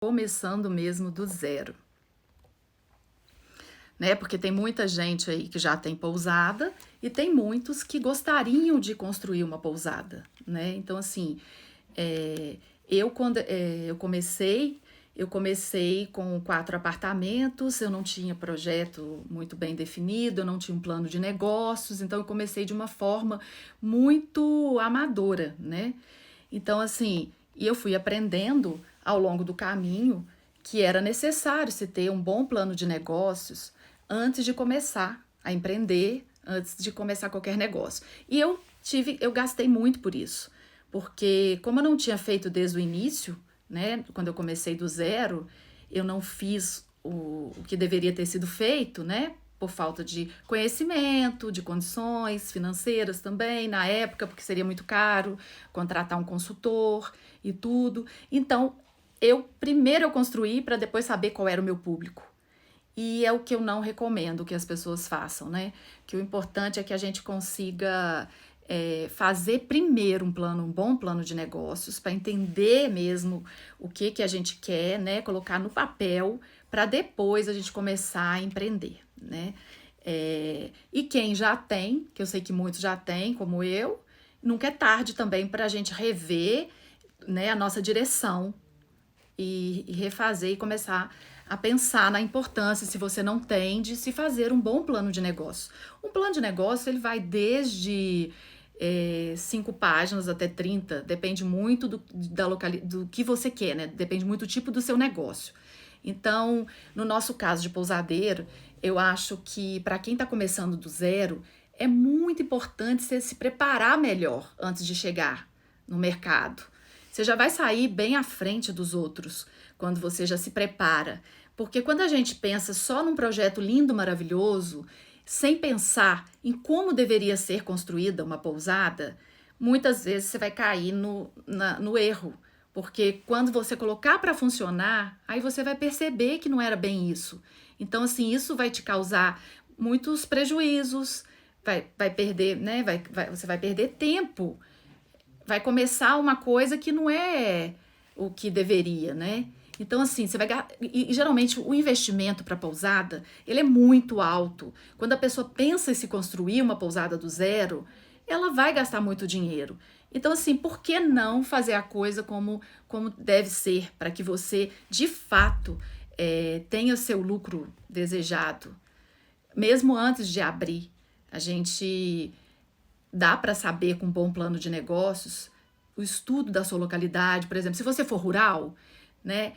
começando mesmo do zero, né? Porque tem muita gente aí que já tem pousada e tem muitos que gostariam de construir uma pousada, né? Então, assim, é, quando eu comecei com 4 apartamentos, eu não tinha projeto muito bem definido, eu não tinha um plano de negócios, então eu comecei de uma forma muito amadora, né? Então, assim, e eu fui aprendendo ao longo do caminho que era necessário se ter um bom plano de negócios antes de começar a empreender, antes de começar qualquer negócio. E eu gastei muito por isso, porque como eu não tinha feito desde o início, né, quando eu comecei do zero, eu não fiz o que deveria ter sido feito, né, por falta de conhecimento, de condições financeiras também, na época, porque seria muito caro contratar um consultor e tudo. Então, primeiro eu construí para depois saber qual era o meu público. E é o que eu não recomendo que as pessoas façam, né? Que o importante é que a gente consiga fazer primeiro um bom plano de negócios, para entender mesmo o que a gente quer, né? Colocar no papel, para depois a gente começar a empreender, né? E quem já tem, que eu sei que muitos já têm, como eu, nunca é tarde também para a gente rever, né, a nossa direção e refazer e começar a pensar na importância, se você não tem, de se fazer um bom plano de negócio. Um plano de negócio, ele vai desde 5 páginas até 30, depende muito do que você quer, né? Depende muito do tipo do seu negócio. Então, no nosso caso de pousadeiro, eu acho que para quem está começando do zero, é muito importante você se preparar melhor antes de chegar no mercado. Você já vai sair bem à frente dos outros quando você já se prepara. Porque quando a gente pensa só num projeto lindo, maravilhoso, sem pensar em como deveria ser construída uma pousada, muitas vezes você vai cair no erro. Porque quando você colocar para funcionar, aí você vai perceber que não era bem isso. Então, assim, isso vai te causar muitos prejuízos, vai perder, né? Você vai perder tempo, vai começar uma coisa que não é o que deveria, né? Então, assim, você vai. E geralmente o investimento para pousada ele é muito alto. Quando a pessoa pensa em se construir uma pousada do zero, ela vai gastar muito dinheiro. Então, assim, por que não fazer a coisa como deve ser, para que você, de fato, tenha seu lucro desejado? Mesmo antes de abrir, a gente dá para saber com um bom plano de negócios o estudo da sua localidade. Por exemplo, se você for rural, né?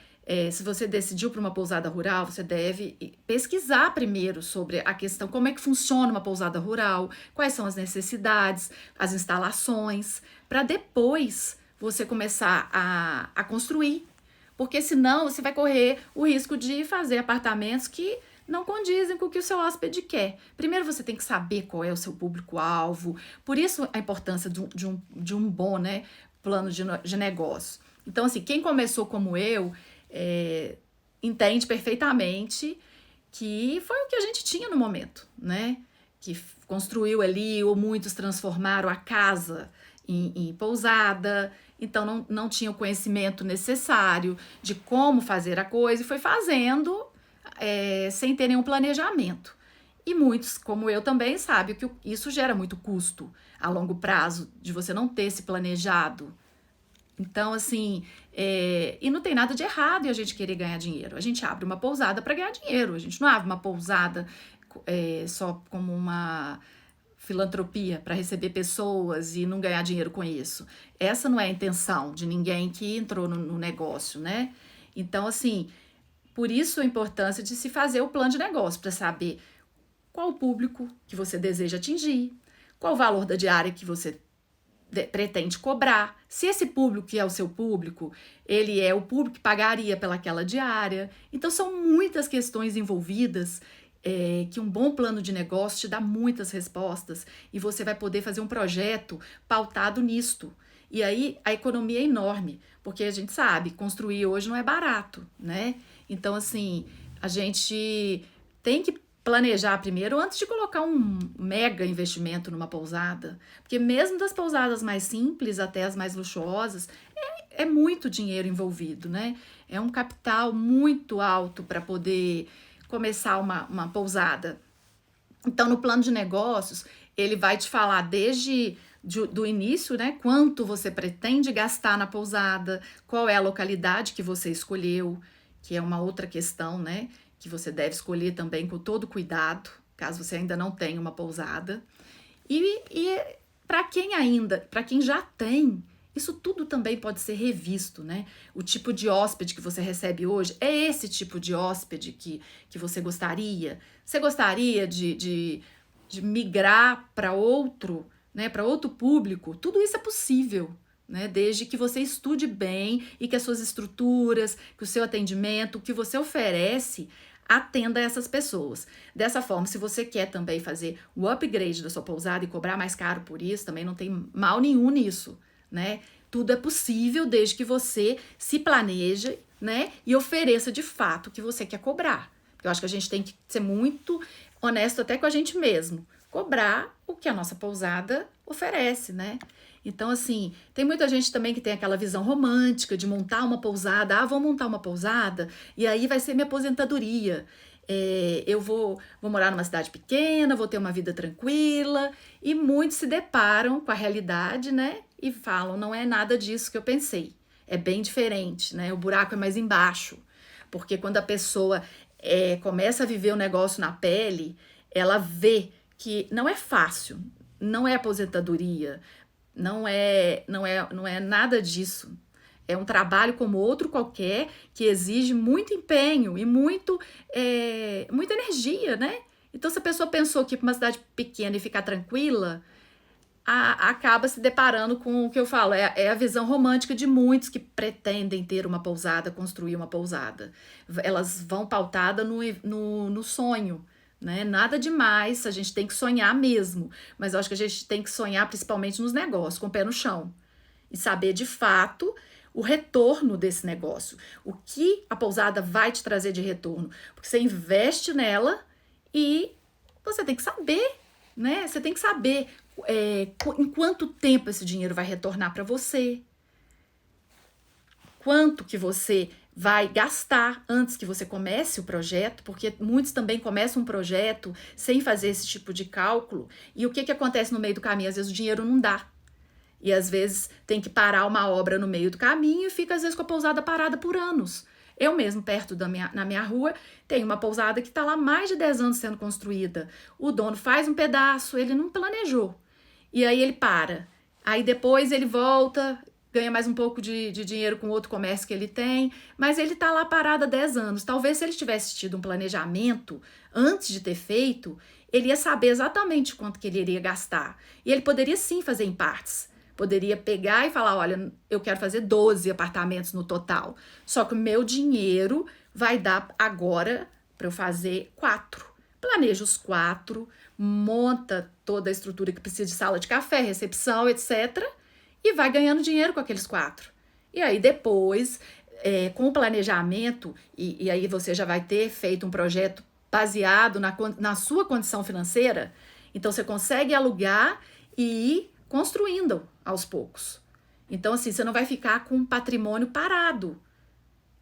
Se você decidiu para uma pousada rural, você deve pesquisar primeiro sobre a questão, como é que funciona uma pousada rural, quais são as necessidades, as instalações, para depois você começar a construir. Porque senão você vai correr o risco de fazer apartamentos que não condizem com o que o seu hóspede quer. Primeiro você tem que saber qual é o seu público-alvo, por isso a importância de um bom, né, plano de negócio. Então, assim, quem começou como eu, entende perfeitamente que foi o que a gente tinha no momento, né? Que construiu ali, ou muitos transformaram a casa em pousada, então não tinha o conhecimento necessário de como fazer a coisa e foi fazendo sem ter nenhum planejamento. E muitos, como eu também, sabem que isso gera muito custo a longo prazo, de você não ter se planejado. Então, assim, e não tem nada de errado em a gente querer ganhar dinheiro. A gente abre uma pousada para ganhar dinheiro. A gente não abre uma pousada só como uma filantropia para receber pessoas e não ganhar dinheiro com isso. Essa não é a intenção de ninguém que entrou no negócio, né? Então, assim, por isso a importância de se fazer o plano de negócio, para saber qual o público que você deseja atingir, qual o valor da diária que você pretende cobrar, se esse público que é o seu público, ele é o público que pagaria pelaquela diária. Então são muitas questões envolvidas, que um bom plano de negócio te dá muitas respostas e você vai poder fazer um projeto pautado nisto. E aí a economia é enorme, porque a gente sabe, construir hoje não é barato, né? Então, assim, a gente tem que planejar primeiro antes de colocar um mega investimento numa pousada, porque mesmo das pousadas mais simples até as mais luxuosas, é muito dinheiro envolvido, né? É um capital muito alto para poder começar uma pousada. Então, no plano de negócios, ele vai te falar do início, né? Quanto você pretende gastar na pousada, qual é a localidade que você escolheu, que é uma outra questão, né? Que você deve escolher também com todo cuidado, caso você ainda não tenha uma pousada. E para quem já tem, isso tudo também pode ser revisto, né? O tipo de hóspede que você recebe hoje é esse tipo de hóspede que você gostaria? Você gostaria de migrar para outro, né? Para outro público? Tudo isso é possível, né? Desde que você estude bem e que as suas estruturas, que o seu atendimento, o que você oferece atenda essas pessoas. Dessa forma, se você quer também fazer o upgrade da sua pousada e cobrar mais caro por isso, também não tem mal nenhum nisso, né? Tudo é possível desde que você se planeje, né? E ofereça de fato o que você quer cobrar. Eu acho que a gente tem que ser muito honesto até com a gente mesmo. Cobrar o que a nossa pousada oferece, né? Então, assim, tem muita gente também que tem aquela visão romântica de montar uma pousada. Ah, vou montar uma pousada e aí vai ser minha aposentadoria. Eu vou morar numa cidade pequena, vou ter uma vida tranquila. E muitos se deparam com a realidade, né? E falam, não é nada disso que eu pensei. É bem diferente, né? O buraco é mais embaixo. Porque quando a pessoa começa a viver o negócio na pele, ela vê que não é fácil, não é aposentadoria, não é nada disso. É um trabalho como outro qualquer que exige muito empenho e muita energia, né? Então, se a pessoa pensou que ir para uma cidade pequena e ficar tranquila, acaba se deparando com o que eu falo, é a visão romântica de muitos que pretendem ter uma pousada, construir uma pousada. Elas vão pautada no sonho, né? Nada demais, a gente tem que sonhar mesmo, mas eu acho que a gente tem que sonhar principalmente nos negócios, com o pé no chão, e saber de fato o retorno desse negócio, o que a pousada vai te trazer de retorno, porque você investe nela e você tem que saber, né? Você tem que saber em quanto tempo esse dinheiro vai retornar para você, quanto que você vai gastar antes que você comece o projeto, porque muitos também começam um projeto sem fazer esse tipo de cálculo, e o que acontece no meio do caminho? Às vezes o dinheiro não dá, e às vezes tem que parar uma obra no meio do caminho e fica às vezes com a pousada parada por anos. Eu mesmo, perto na minha rua, tem uma pousada que está lá há mais de 10 anos sendo construída. O dono faz um pedaço, ele não planejou. E aí ele para. Aí depois ele volta, ganha mais um pouco de dinheiro com outro comércio que ele tem, mas ele tá lá parado há 10 anos. Talvez se ele tivesse tido um planejamento antes de ter feito, ele ia saber exatamente quanto que ele iria gastar. E ele poderia sim fazer em partes. Poderia pegar e falar, olha, eu quero fazer 12 apartamentos no total. Só que o meu dinheiro vai dar agora para eu fazer 4. Planeja os 4, monta toda a estrutura que precisa de sala de café, recepção, etc. E vai ganhando dinheiro com aqueles 4. E aí depois, com o planejamento, e aí você já vai ter feito um projeto baseado na sua condição financeira, então você consegue alugar e ir construindo aos poucos. Então, assim, você não vai ficar com um patrimônio parado,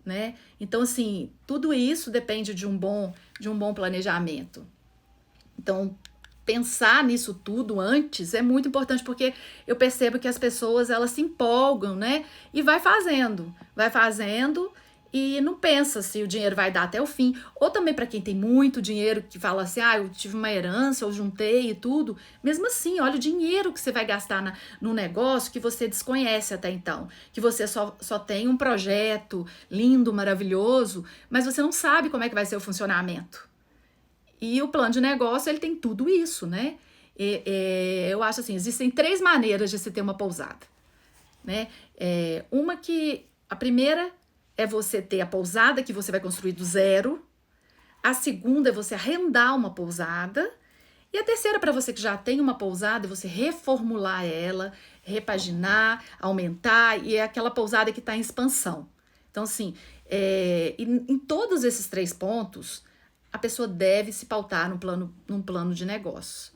né? Então, assim, tudo isso depende de um bom planejamento. Então, pensar nisso tudo antes é muito importante, porque eu percebo que as pessoas, elas se empolgam, né? E vai fazendo e não pensa se o dinheiro vai dar até o fim. Ou também para quem tem muito dinheiro, que fala assim, eu tive uma herança, eu juntei e tudo. Mesmo assim, olha o dinheiro que você vai gastar num negócio que você desconhece até então. Que você só tem um projeto lindo, maravilhoso, mas você não sabe como é que vai ser o funcionamento. E o plano de negócio, ele tem tudo isso, né? Eu acho assim, existem 3 maneiras de se ter uma pousada, né? A primeira é você ter a pousada que você vai construir do zero. A segunda é você arrendar uma pousada. E a terceira, para você que já tem uma pousada, é você reformular ela, repaginar, aumentar, e é aquela pousada que está em expansão. Então, assim, em todos esses 3 pontos, a pessoa deve se pautar num plano de negócio,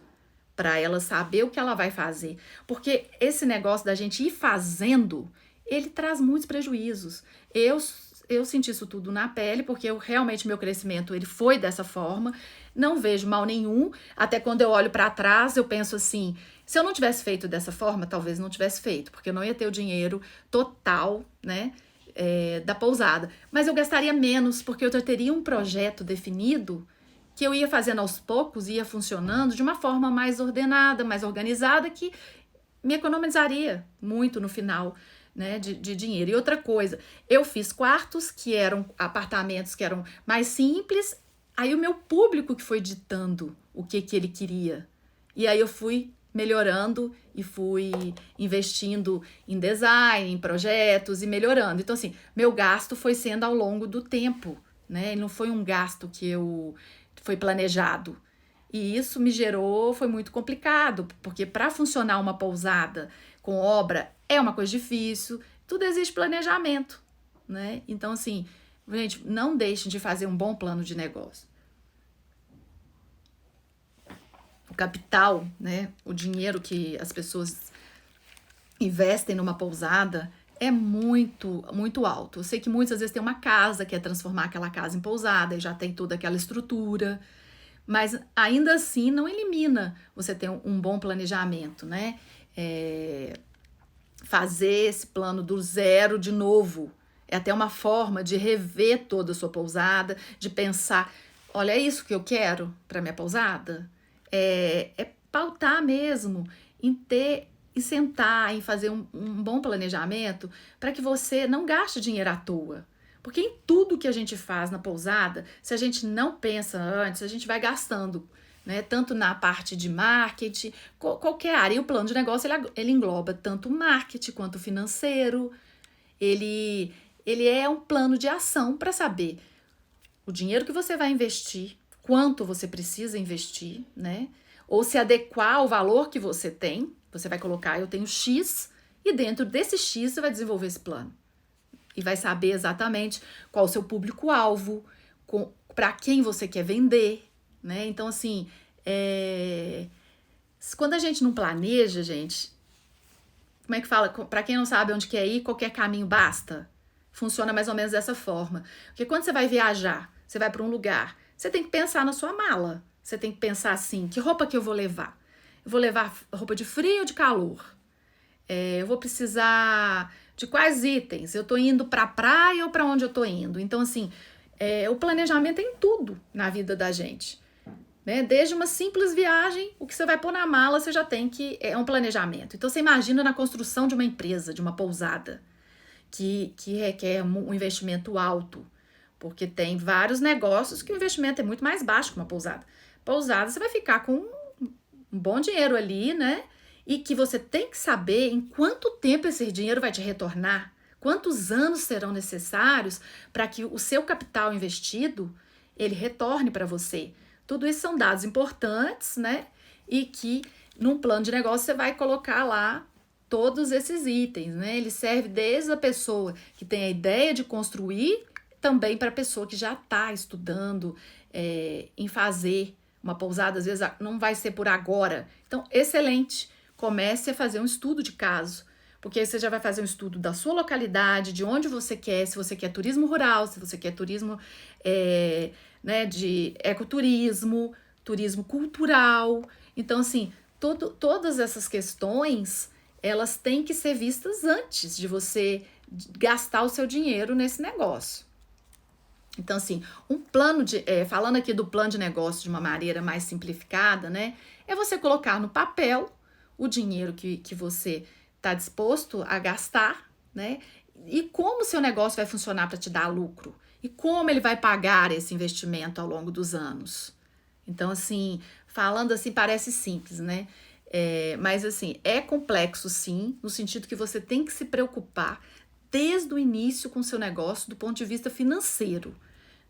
para ela saber o que ela vai fazer. Porque esse negócio da gente ir fazendo, ele traz muitos prejuízos. Eu senti isso tudo na pele, porque realmente meu crescimento ele foi dessa forma. Não vejo mal nenhum. Até quando eu olho para trás, eu penso assim, se eu não tivesse feito dessa forma, talvez não tivesse feito, porque eu não ia ter o dinheiro total, né, da pousada. Mas eu gastaria menos, porque eu já teria um projeto definido que eu ia fazendo aos poucos, ia funcionando de uma forma mais ordenada, mais organizada, que me economizaria muito no final, né, de dinheiro. E outra coisa, eu fiz quartos que eram apartamentos que eram mais simples, aí o meu público que foi ditando o que ele queria. E aí eu fui melhorando e fui investindo em design, em projetos e melhorando. Então, assim, meu gasto foi sendo ao longo do tempo, né? Não foi um gasto que foi planejado. E isso me gerou, foi muito complicado, porque para funcionar uma pousada com obra é uma coisa difícil, tudo exige planejamento, né? Então, assim, gente, não deixem de fazer um bom plano de negócio. O capital, né? O dinheiro que as pessoas investem numa pousada é muito, muito alto. Eu sei que muitas vezes tem uma casa, quer transformar aquela casa em pousada e já tem toda aquela estrutura, mas ainda assim não elimina você ter um bom planejamento, né? Fazer esse plano do zero de novo. É até uma forma de rever toda a sua pousada, de pensar, olha, é isso que eu quero para minha pousada? É pautar mesmo em ter e sentar e fazer um bom planejamento para que você não gaste dinheiro à toa. Porque em tudo que a gente faz na pousada, se a gente não pensa antes, a gente vai gastando, né? Tanto na parte de marketing, qualquer área. E o plano de negócio, ele engloba tanto o marketing quanto o financeiro. Ele é um plano de ação para saber o dinheiro que você vai investir, quanto você precisa investir, né? Ou se adequar ao valor que você tem. Você vai colocar, eu tenho X, e dentro desse X você vai desenvolver esse plano. E vai saber exatamente qual o seu público-alvo, para quem você quer vender, né? Então, assim, quando a gente não planeja, gente, como é que fala? Para quem não sabe onde quer ir, qualquer caminho basta. Funciona mais ou menos dessa forma. Porque quando você vai viajar, você vai para um lugar, você tem que pensar na sua mala. Você tem que pensar assim, que roupa que eu vou levar? Eu vou levar roupa de frio ou de calor? Eu vou precisar de quais itens? Eu tô indo pra praia ou pra onde eu tô indo? Então, assim, o planejamento é em tudo na vida da gente, né? Desde uma simples viagem, o que você vai pôr na mala, você já tem que... É um planejamento. Então, você imagina na construção de uma empresa, de uma pousada, que requer um investimento alto, porque tem vários negócios que o investimento é muito mais baixo que uma pousada. Pousada, você vai ficar com um bom dinheiro ali, né? E que você tem que saber em quanto tempo esse dinheiro vai te retornar, quantos anos serão necessários para que o seu capital investido, ele retorne para você. Tudo isso são dados importantes, né? E que num plano de negócio você vai colocar lá todos esses itens, né? Ele serve desde a pessoa que tem a ideia de construir, também para a pessoa que já está estudando em fazer uma pousada, às vezes não vai ser por agora. Então, excelente. Comece a fazer um estudo de caso, porque aí você já vai fazer um estudo da sua localidade, de onde você quer, se você quer turismo rural, se você quer turismo né, de ecoturismo, turismo cultural. Então, assim, todas essas questões, elas têm que ser vistas antes de você gastar o seu dinheiro nesse negócio. Então, assim, falando aqui do plano de negócio de uma maneira mais simplificada, né? É você colocar no papel o dinheiro que você está disposto a gastar, né? E como o seu negócio vai funcionar para te dar lucro. E como ele vai pagar esse investimento ao longo dos anos. Então, assim, falando assim, parece simples, né? Mas, assim, é complexo, sim, no sentido que você tem que se preocupar desde o início com o seu negócio do ponto de vista financeiro,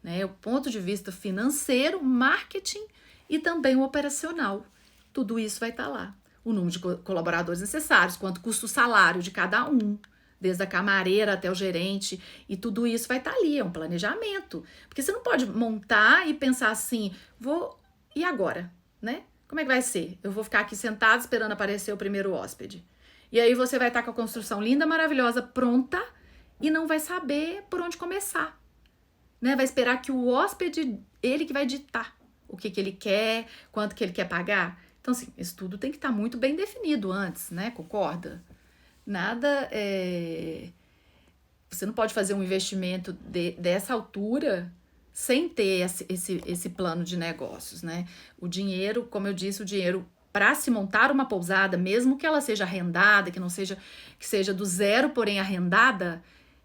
né? O ponto de vista financeiro, marketing e também o operacional. Tudo isso vai estar lá. O número de colaboradores necessários, quanto custa o salário de cada um, desde a camareira até o gerente, e tudo isso vai estar ali, é um planejamento. Porque você não pode montar e pensar assim, e agora, né? Como é que vai ser? Eu vou ficar aqui sentado esperando aparecer o primeiro hóspede. E aí você vai estar com a construção linda, maravilhosa, pronta e não vai saber por onde começar, né? Vai esperar que o hóspede, ele que vai ditar o que ele quer, quanto que ele quer pagar. Então, assim, isso tudo tem que estar muito bem definido antes, né? Concorda? Nada Você não pode fazer um investimento dessa altura sem ter esse plano de negócios, né? O dinheiro, como eu disse, o dinheiro para se montar uma pousada, mesmo que ela seja arrendada, que seja do zero, porém arrendada,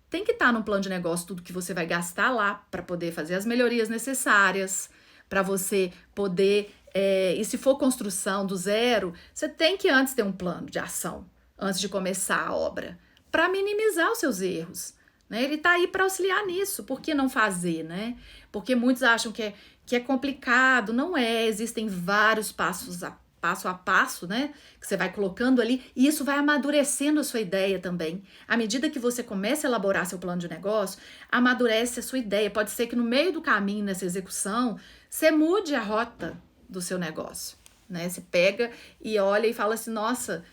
tem que estar no plano de negócio tudo que você vai gastar lá para poder fazer as melhorias necessárias, para você poder, e se for construção do zero, você tem que antes ter um plano de ação, antes de começar a obra, para minimizar os seus erros. Né? Ele está aí para auxiliar nisso. Por que não fazer, né? Porque muitos acham que é complicado. Não é. Existem vários passo a passo, né? Que você vai colocando ali e isso vai amadurecendo a sua ideia também. À medida que você começa a elaborar seu plano de negócio, amadurece a sua ideia. Pode ser que no meio do caminho, nessa execução, você mude a rota do seu negócio, né? Você pega e olha e fala assim, nossa...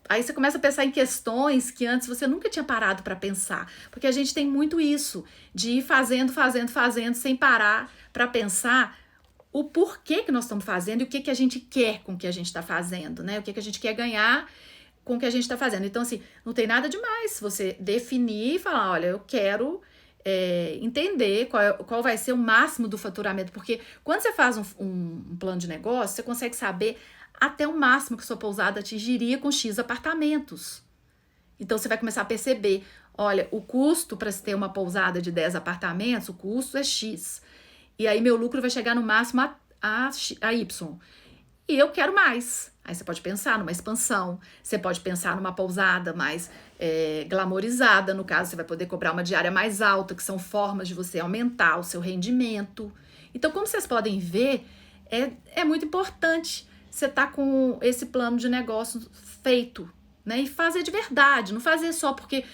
Aí você começa a pensar em questões que antes você nunca tinha parado para pensar. Porque a gente tem muito isso, de ir fazendo, sem parar para pensar o porquê que nós estamos fazendo e o que a gente quer com o que a gente está fazendo, né? O que a gente quer ganhar com o que a gente está fazendo. Então, assim, não tem nada demais você definir e falar, olha, eu quero entender qual vai ser o máximo do faturamento. Porque quando você faz um plano de negócio, você consegue saber até o máximo que sua pousada atingiria com X apartamentos. Então, você vai começar a perceber, olha, o custo para se ter uma pousada de 10 apartamentos, o custo é X. E aí, meu lucro vai chegar no máximo a Y. E eu quero mais. Aí você pode pensar numa expansão, você pode pensar numa pousada mais glamorizada, no caso, você vai poder cobrar uma diária mais alta, que são formas de você aumentar o seu rendimento. Então, como vocês podem ver, é muito importante você tá com esse plano de negócio feito, né? E fazer de verdade, não fazer só porque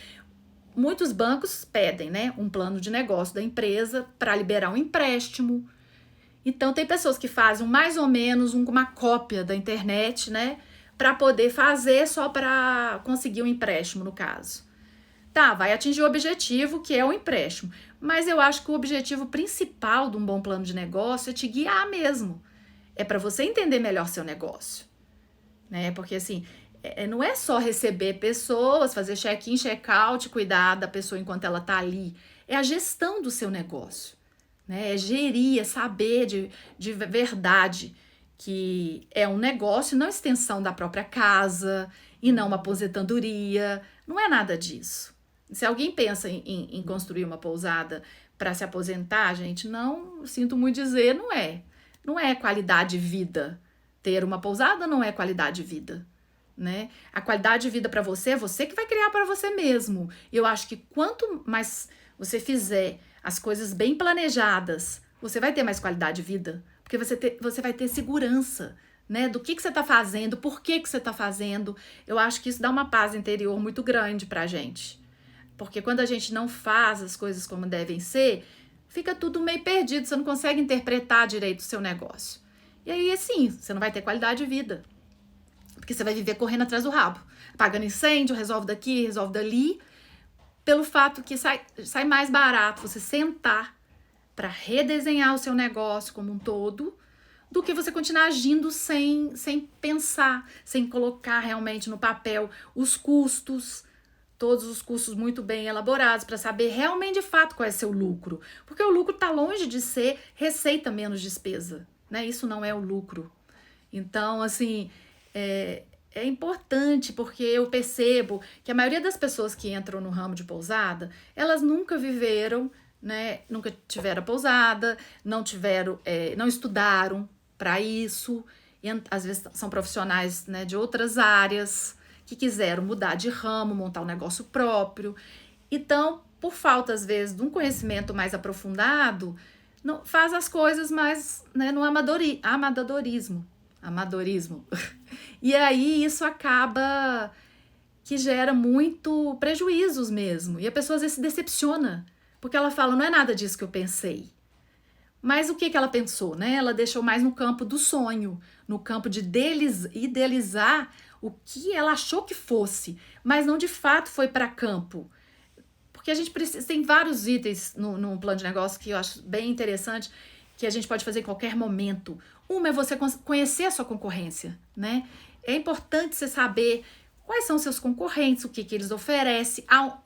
muitos bancos pedem, né? Um plano de negócio da empresa para liberar um empréstimo. Então, tem pessoas que fazem mais ou menos uma cópia da internet, né? Para poder fazer só para conseguir um empréstimo, no caso. Tá, vai atingir o objetivo, que é o empréstimo. Mas eu acho que o objetivo principal de um bom plano de negócio é te guiar mesmo. É para você entender melhor seu negócio, né? Porque assim, não é só receber pessoas, fazer check-in, check-out, cuidar da pessoa enquanto ela tá ali. É a gestão do seu negócio, né? É gerir, é saber de verdade que é um negócio, não extensão da própria casa e não uma aposentadoria. Não é nada disso. Se alguém pensa em construir uma pousada para se aposentar, gente, não, sinto muito dizer, não é. Não é qualidade de vida. Ter uma pousada não é qualidade de vida, né? A qualidade de vida para você é você que vai criar para você mesmo. E eu acho que quanto mais você fizer as coisas bem planejadas, você vai ter mais qualidade de vida. Porque você vai ter segurança, né? Do que você está fazendo, por que você está fazendo. Eu acho que isso dá uma paz interior muito grande pra gente. Porque quando a gente não faz as coisas como devem ser, fica tudo meio perdido, você não consegue interpretar direito o seu negócio. E aí, assim, você não vai ter qualidade de vida. Porque você vai viver correndo atrás do rabo. Pagando incêndio, resolve daqui, resolve dali. Pelo fato que sai mais barato você sentar para redesenhar o seu negócio como um todo, do que você continuar agindo sem pensar, sem colocar realmente no papel os custos, todos os custos muito bem elaborados para saber realmente de fato qual é seu lucro. Porque o lucro está longe de ser receita menos despesa, né? Isso não é o lucro. Então, assim, é importante porque eu percebo que a maioria das pessoas que entram no ramo de pousada, elas nunca viveram, né? Nunca tiveram pousada, não estudaram para isso, e às vezes são profissionais, né, de outras áreas, que quiseram mudar de ramo, montar um negócio próprio. Então, por falta, às vezes, de um conhecimento mais aprofundado, não, faz as coisas mais, né, no amadorismo. E aí, isso acaba que gera muito prejuízos mesmo. E a pessoa, às vezes, se decepciona, porque ela fala, não é nada disso que eu pensei. Mas o que ela pensou, né? Ela deixou mais no campo do sonho, no campo de idealizar o que ela achou que fosse, mas não de fato foi para campo. Porque a gente precisa, tem vários itens no plano de negócio que eu acho bem interessante, que a gente pode fazer em qualquer momento. Uma é você conhecer a sua concorrência, né? É importante você saber quais são seus concorrentes, o que eles oferecem,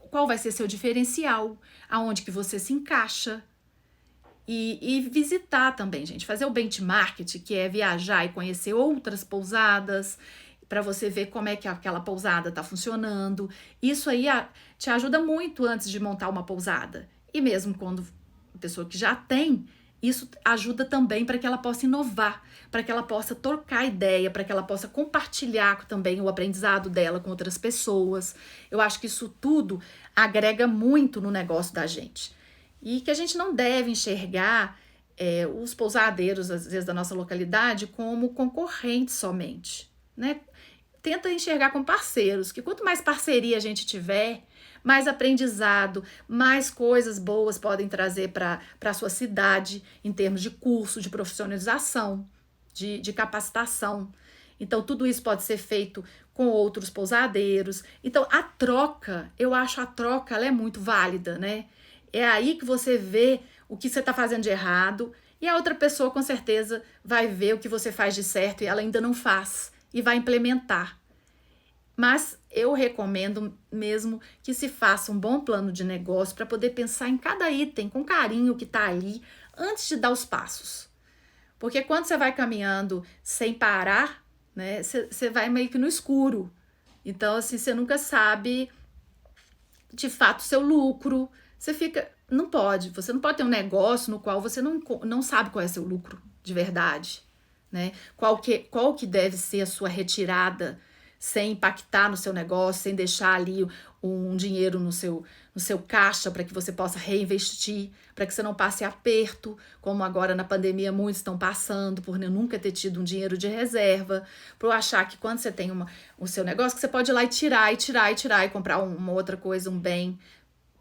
qual vai ser seu diferencial, aonde que você se encaixa. E visitar também, gente. Fazer o benchmarking, que é viajar e conhecer outras pousadas, para você ver como é que aquela pousada está funcionando. Isso aí te ajuda muito antes de montar uma pousada. E mesmo quando a pessoa que já tem, isso ajuda também para que ela possa inovar, para que ela possa trocar ideia, para que ela possa compartilhar também o aprendizado dela com outras pessoas. Eu acho que isso tudo agrega muito no negócio da gente. E que a gente não deve enxergar os pousadeiros, às vezes, da nossa localidade como concorrentes somente, né? Tenta enxergar como parceiros, que quanto mais parceria a gente tiver, mais aprendizado, mais coisas boas podem trazer para a sua cidade, em termos de curso, de profissionalização, de capacitação. Então, tudo isso pode ser feito com outros pousadeiros. Então, a troca, eu acho a troca, ela é muito válida, né? É aí que você vê o que você está fazendo de errado e a outra pessoa, com certeza, vai ver o que você faz de certo e ela ainda não faz e vai implementar. Mas eu recomendo mesmo que se faça um bom plano de negócio para poder pensar em cada item com carinho que está ali antes de dar os passos. Porque quando você vai caminhando sem parar, né, você vai meio que no escuro. Então, assim, você nunca sabe de fato o seu lucro. Você fica. Você não pode ter um negócio no qual você não sabe qual é seu lucro de verdade, né? Qual que deve ser a sua retirada sem impactar no seu negócio, sem deixar ali um dinheiro no seu caixa para que você possa reinvestir, para que você não passe aperto, como agora na pandemia muitos estão passando, por nunca ter tido um dinheiro de reserva, por achar que quando você tem o seu negócio, que você pode ir lá e tirar e comprar uma outra coisa, um bem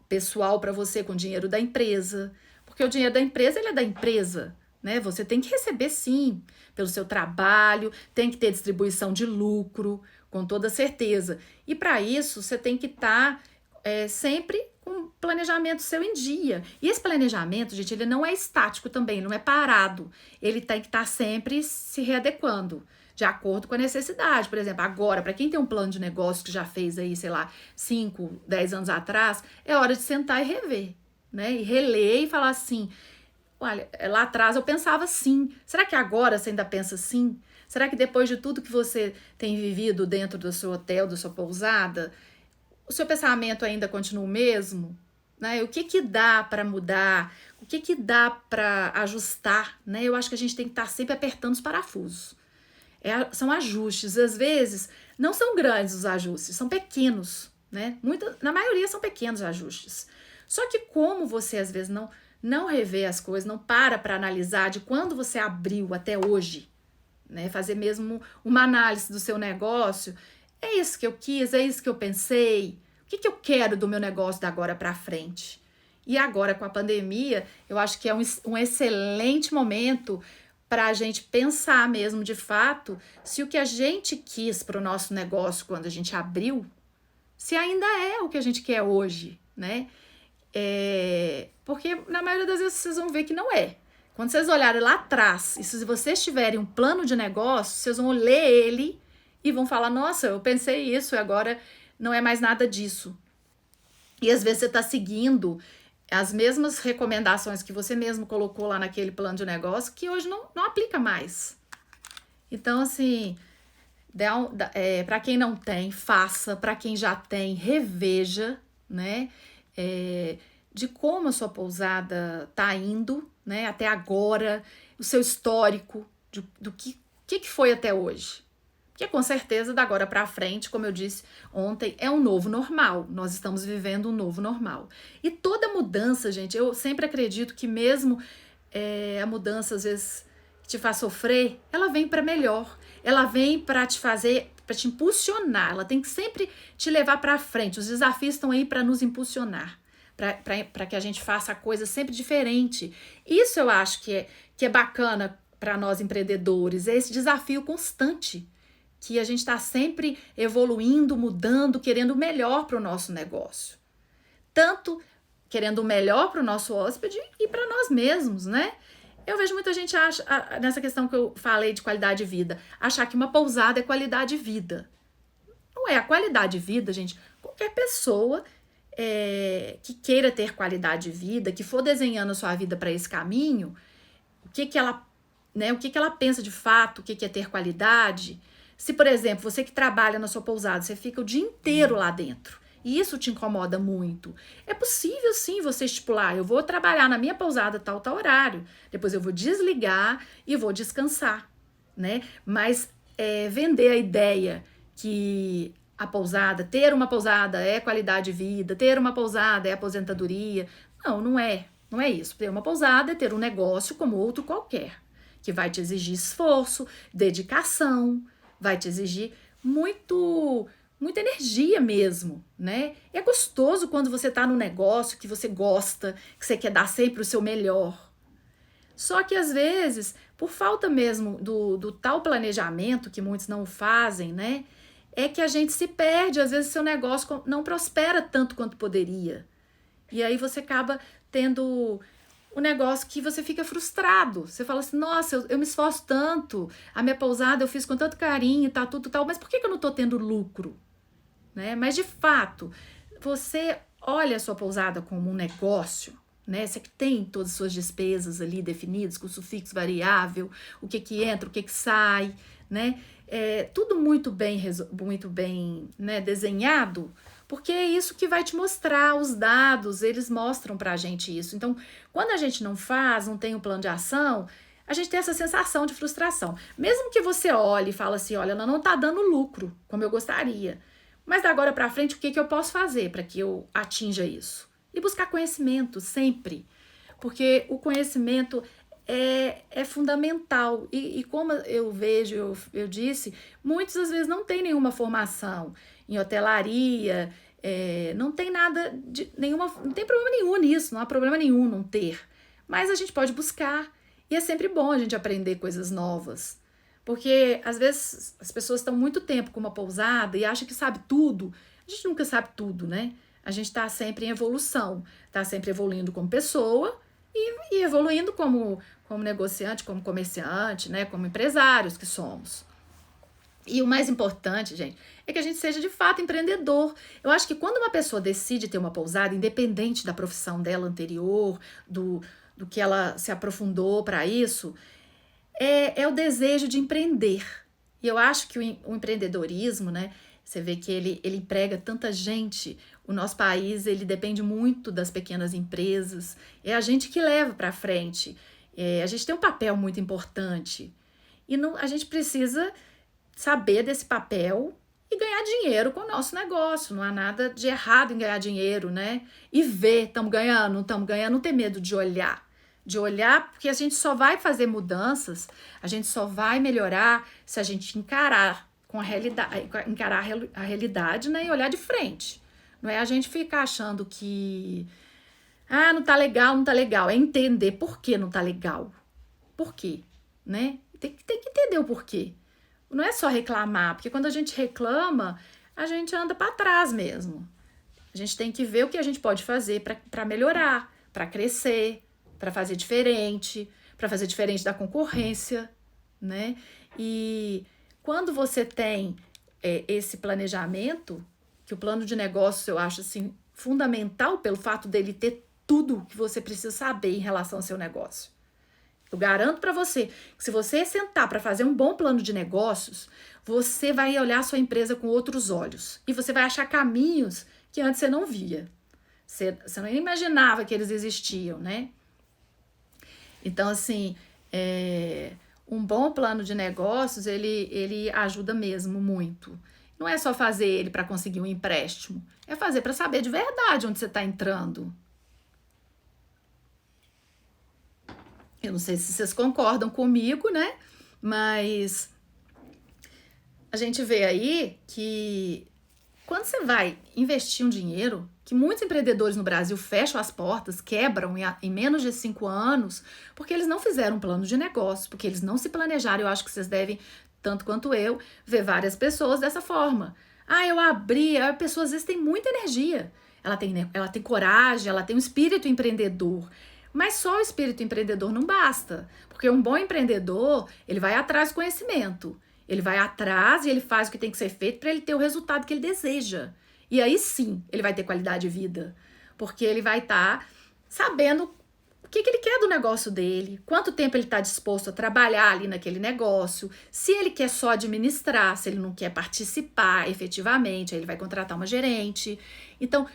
pessoal para você com o dinheiro da empresa, porque o dinheiro da empresa, ele é da empresa, né? Você tem que receber sim pelo seu trabalho, tem que ter distribuição de lucro, com toda certeza. E para isso, você tem que estar sempre com o planejamento seu em dia. E esse planejamento, gente, ele não é estático também, não é parado. Ele tem que estar sempre se readequando, de acordo com a necessidade. Por exemplo, agora, para quem tem um plano de negócio que já fez aí, sei lá, 5, 10 anos atrás, é hora de sentar e rever, né? E reler e falar assim, olha, lá atrás eu pensava assim, será que agora você ainda pensa assim? Será que depois de tudo que você tem vivido dentro do seu hotel, da sua pousada, o seu pensamento ainda continua o mesmo? Né? O que dá para mudar? O que dá para ajustar? Né? Eu acho que a gente tem que estar sempre apertando os parafusos. São ajustes, às vezes não são grandes os ajustes, são pequenos, né? Na maioria são pequenos ajustes. Só que como você às vezes não revê as coisas, não para analisar de quando você abriu até hoje, né? Fazer mesmo uma análise do seu negócio, é isso que eu quis, é isso que eu pensei, o que eu quero do meu negócio da agora para frente. E agora com a pandemia, eu acho que é um excelente momento para a gente pensar mesmo de fato se o que a gente quis para o nosso negócio quando a gente abriu, se ainda é o que a gente quer hoje, né? Porque na maioria das vezes vocês vão ver que não é. Quando vocês olharem lá atrás, e se vocês tiverem um plano de negócio, vocês vão ler ele e vão falar, nossa, eu pensei isso e agora não é mais nada disso. E às vezes você está seguindo as mesmas recomendações que você mesmo colocou lá naquele plano de negócio, que hoje não aplica mais. Então, assim, para quem não tem, faça. Para quem já tem, reveja, né? De como a sua pousada está indo, né? Até agora, o seu histórico, do que foi até hoje. Porque com certeza, da agora para frente, como eu disse ontem, é um novo normal. Nós estamos vivendo um novo normal. E toda mudança, gente, eu sempre acredito que mesmo a mudança, às vezes, que te faz sofrer, ela vem para melhor. Ela vem para te fazer, para te impulsionar. Ela tem que sempre te levar para frente. Os desafios estão aí para nos impulsionar. Para que a gente faça a coisa sempre diferente. Isso eu acho que é bacana para nós empreendedores. É esse desafio constante que a gente está sempre evoluindo, mudando, querendo o melhor para o nosso negócio. Tanto querendo o melhor para o nosso hóspede e para nós mesmos, né? Eu vejo muita gente nessa questão que eu falei de qualidade de vida, achar que uma pousada é qualidade de vida. Não é a qualidade de vida, gente. Qualquer pessoa que queira ter qualidade de vida, que for desenhando a sua vida para esse caminho, o que ela pensa de fato, o que é ter qualidade. Se, por exemplo, você que trabalha na sua pousada, você fica o dia inteiro lá dentro e isso te incomoda muito, é possível sim você estipular, eu vou trabalhar na minha pousada tal horário, depois eu vou desligar e vou descansar, né? Mas vender a ideia que ter uma pousada é qualidade de vida, ter uma pousada é aposentadoria, não é isso. Ter uma pousada é ter um negócio como outro qualquer, que vai te exigir esforço, dedicação, vai te exigir muita energia mesmo, né? É gostoso quando você tá num negócio que você gosta, que você quer dar sempre o seu melhor. Só que às vezes, por falta mesmo do tal planejamento que muitos não fazem, né? É que a gente se perde, às vezes seu negócio não prospera tanto quanto poderia. E aí você acaba tendo um negócio que você fica frustrado. Você fala assim, nossa, eu me esforço tanto, a minha pousada eu fiz com tanto carinho, tá tudo tal, mas por que eu não tô tendo lucro? Né? Mas de fato, você olha a sua pousada como um negócio, né? Você que tem todas as suas despesas ali definidas, custo fixo, variável, o que entra, o que sai, né? Tudo muito bem, né, desenhado, porque é isso que vai te mostrar, os dados, eles mostram pra gente isso. Então, quando a gente não faz, não tem um plano de ação, a gente tem essa sensação de frustração. Mesmo que você olhe e fale assim, olha, ela não tá dando lucro, como eu gostaria, mas da agora pra frente, o que eu posso fazer para que eu atinja isso? E buscar conhecimento sempre, porque o conhecimento é fundamental. E como eu vejo, eu disse, muitos às vezes não têm nenhuma formação em hotelaria, não tem nada não tem problema nenhum nisso, não há problema nenhum não ter. Mas a gente pode buscar e é sempre bom a gente aprender coisas novas. Porque às vezes as pessoas estão muito tempo com uma pousada e acham que sabe tudo. A gente nunca sabe tudo, né? A gente está sempre em evolução, está sempre evoluindo como pessoa e evoluindo como negociante, como comerciante, né? Como empresários que somos. E o mais importante, gente, é que a gente seja de fato empreendedor. Eu acho que quando uma pessoa decide ter uma pousada, independente da profissão dela anterior, do que ela se aprofundou para isso, é o desejo de empreender. E eu acho que o empreendedorismo, né? Você vê que ele emprega tanta gente. O nosso país, ele depende muito das pequenas empresas. É a gente que leva para frente. A gente tem um papel muito importante. E a gente precisa saber desse papel e ganhar dinheiro com o nosso negócio. Não há nada de errado em ganhar dinheiro, né? E ver, estamos ganhando, não estamos ganhando, não ter medo de olhar. Porque a gente só vai fazer mudanças, a gente só vai melhorar se a gente encarar a realidade, né, e olhar de frente. Não é a gente ficar achando que não tá legal, é entender por que não tá legal. Por quê, né? Tem que entender o porquê. Não é só reclamar, porque quando a gente reclama, a gente anda para trás mesmo. A gente tem que ver o que a gente pode fazer para melhorar, para crescer, para fazer diferente da concorrência, né? E quando você tem esse planejamento, que o plano de negócio eu acho assim fundamental pelo fato dele ter tudo que você precisa saber em relação ao seu negócio. Eu garanto para você que se você sentar para fazer um bom plano de negócios, você vai olhar a sua empresa com outros olhos e você vai achar caminhos que antes você não via. Você não imaginava que eles existiam, né? Então, assim, um bom plano de negócios, ele ajuda mesmo muito. Não é só fazer ele para conseguir um empréstimo, é fazer para saber de verdade onde você está entrando. Eu não sei se vocês concordam comigo, né? Mas a gente vê aí que Quando você vai investir um dinheiro, que muitos empreendedores no Brasil fecham as portas, quebram em menos de 5 anos, porque eles não fizeram um plano de negócio, porque eles não se planejaram. Eu acho que vocês devem, tanto quanto eu, ver várias pessoas dessa forma. Ah, eu abri. A pessoa às vezes tem muita energia. Ela tem coragem, ela tem um espírito empreendedor. Mas só o espírito empreendedor não basta. Porque um bom empreendedor, ele vai atrás do conhecimento. Ele vai atrás e ele faz o que tem que ser feito para ele ter o resultado que ele deseja. E aí sim, ele vai ter qualidade de vida. Porque ele vai estar sabendo o que ele quer do negócio dele, quanto tempo ele está disposto a trabalhar ali naquele negócio, se ele quer só administrar, se ele não quer participar efetivamente, aí ele vai contratar uma gerente. Então,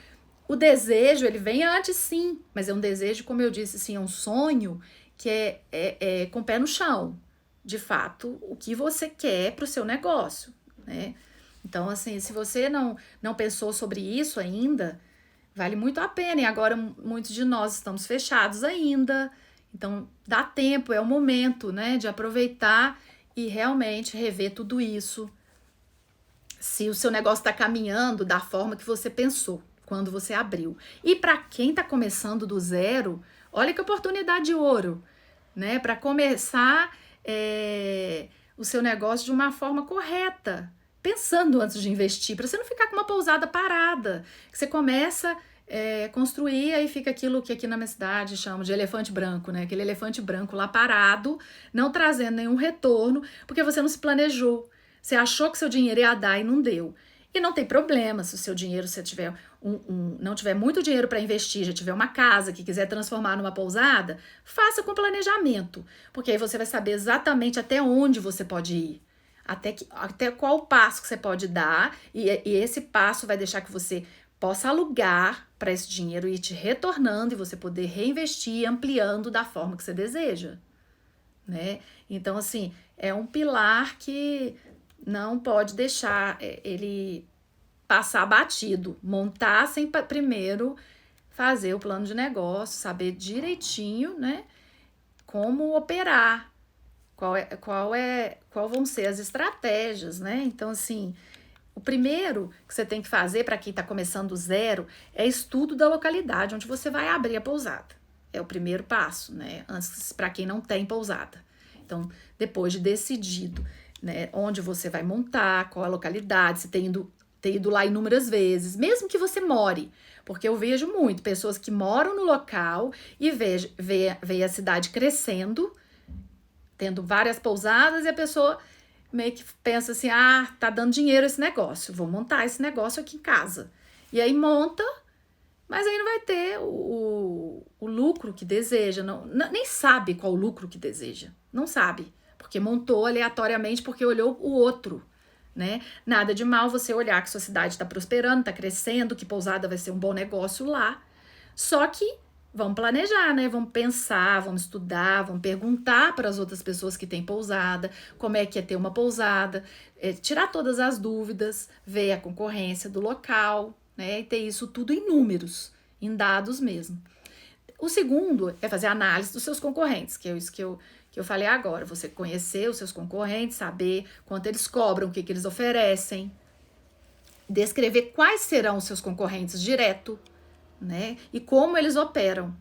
o desejo, ele vem antes sim, mas é um desejo, como eu disse, assim, é um sonho que é com o pé no chão. De fato, o que você quer para o seu negócio, né? Então, assim, se você não pensou sobre isso ainda, vale muito a pena. E agora muitos de nós estamos fechados ainda. Então, dá tempo, é o momento, né, de aproveitar e realmente rever tudo isso. Se o seu negócio está caminhando da forma que você pensou quando você abriu. E para quem está começando do zero, olha que oportunidade de ouro, né? Para começar o seu negócio de uma forma correta, pensando antes de investir, para você não ficar com uma pousada parada, que você começa construir, aí fica aquilo que aqui na minha cidade chamam de elefante branco, né? Aquele elefante branco lá parado, não trazendo nenhum retorno, porque você não se planejou. Você achou que seu dinheiro ia dar e não deu. E não tem problema se o seu dinheiro, se tiver não tiver muito dinheiro para investir, já tiver uma casa que quiser transformar numa pousada, faça com planejamento, porque aí você vai saber exatamente até onde você pode ir, até qual passo que você pode dar, e esse passo vai deixar que você possa alugar para esse dinheiro ir te retornando e você poder reinvestir, ampliando da forma que você deseja, né? Então, assim, é um pilar que não pode deixar ele passar batido, montar sem primeiro fazer o plano de negócio, saber direitinho, né, como operar, qual vão ser as estratégias, né? Então, assim, o primeiro que você tem que fazer para quem está começando do zero é estudo da localidade onde você vai abrir a pousada. É o primeiro passo, né? Antes, para quem não tem pousada. Então, depois de decidido, né, onde você vai montar, qual a localidade, se tem ido lá inúmeras vezes, mesmo que você more, porque eu vejo muito pessoas que moram no local e vê a cidade crescendo, tendo várias pousadas, e a pessoa meio que pensa assim, tá dando dinheiro esse negócio, vou montar esse negócio aqui em casa. E aí monta, mas aí não vai ter o lucro que deseja, nem sabe qual o lucro que deseja, não sabe, porque montou aleatoriamente porque olhou o outro, né? Nada de mal você olhar que sua cidade está prosperando, está crescendo, que pousada vai ser um bom negócio lá. Só que vamos planejar, né? Vamos pensar, vamos estudar, vamos perguntar para as outras pessoas que têm pousada, como é que é ter uma pousada, tirar todas as dúvidas, ver a concorrência do local, né? E ter isso tudo em números, em dados mesmo. O segundo é fazer análise dos seus concorrentes, que é isso que eu falei agora. Você conhecer os seus concorrentes, saber quanto eles cobram, o que eles oferecem, descrever quais serão os seus concorrentes direto, né? E como eles operam.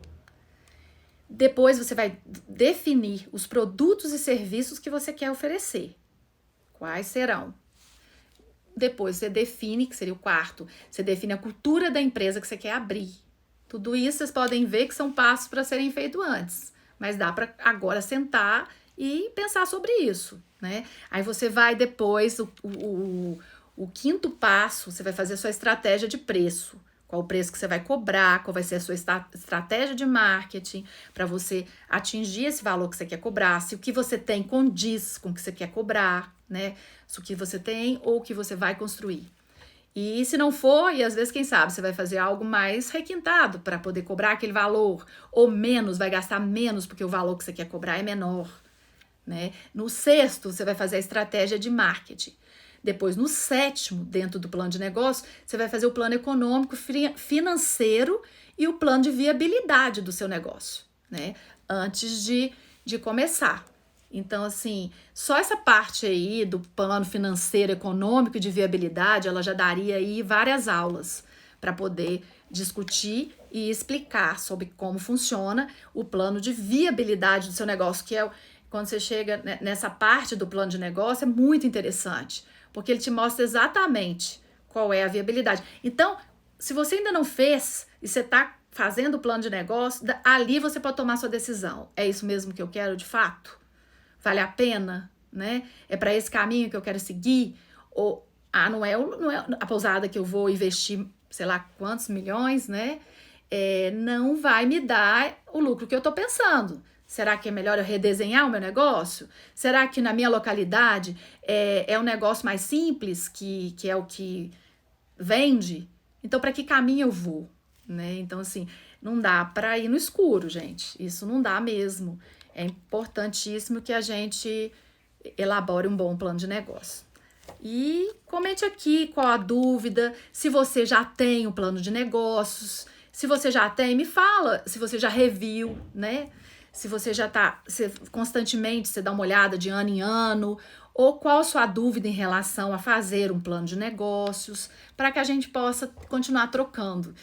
Depois você vai definir os produtos e serviços que você quer oferecer. Quais serão? Depois você define, que seria o quarto, você define a cultura da empresa que você quer abrir. Tudo isso vocês podem ver que são passos para serem feitos antes, mas dá para agora sentar e pensar sobre isso, né? Aí você vai depois, o quinto passo, você vai fazer a sua estratégia de preço. Qual o preço que você vai cobrar, qual vai ser a sua estratégia de marketing para você atingir esse valor que você quer cobrar, se o que você tem condiz com o que você quer cobrar, né? Se o que você tem ou o que você vai construir. E se não for, e às vezes, quem sabe, você vai fazer algo mais requintado para poder cobrar aquele valor, ou menos, vai gastar menos porque o valor que você quer cobrar é menor, né? No sexto, você vai fazer a estratégia de marketing. Depois, no sétimo, dentro do plano de negócio, você vai fazer o plano econômico, financeiro e o plano de viabilidade do seu negócio, né? Antes de começar. Então, assim, só essa parte aí do plano financeiro, econômico e de viabilidade, ela já daria aí várias aulas para poder discutir e explicar sobre como funciona o plano de viabilidade do seu negócio, que é quando você chega nessa parte do plano de negócio, é muito interessante, porque ele te mostra exatamente qual é a viabilidade. Então, se você ainda não fez e você está fazendo o plano de negócio, ali você pode tomar sua decisão. É isso mesmo que eu quero de fato? Vale a pena, né? É para esse caminho que eu quero seguir? Ou, não é a pousada que eu vou investir, sei lá quantos milhões, né? Não vai me dar o lucro que eu tô pensando. Será que é melhor eu redesenhar o meu negócio? Será que na minha localidade é um negócio mais simples, que é o que vende? Então, para que caminho eu vou? Né? Então, assim, não dá para ir no escuro, gente. Isso não dá mesmo. É importantíssimo que a gente elabore um bom plano de negócio. E comente aqui qual a dúvida, se você já tem um plano de negócios, se você já tem, me fala, se você já reviu, né? Se você já tá, constantemente você dá uma olhada de ano em ano, ou qual a sua dúvida em relação a fazer um plano de negócios, para que a gente possa continuar trocando.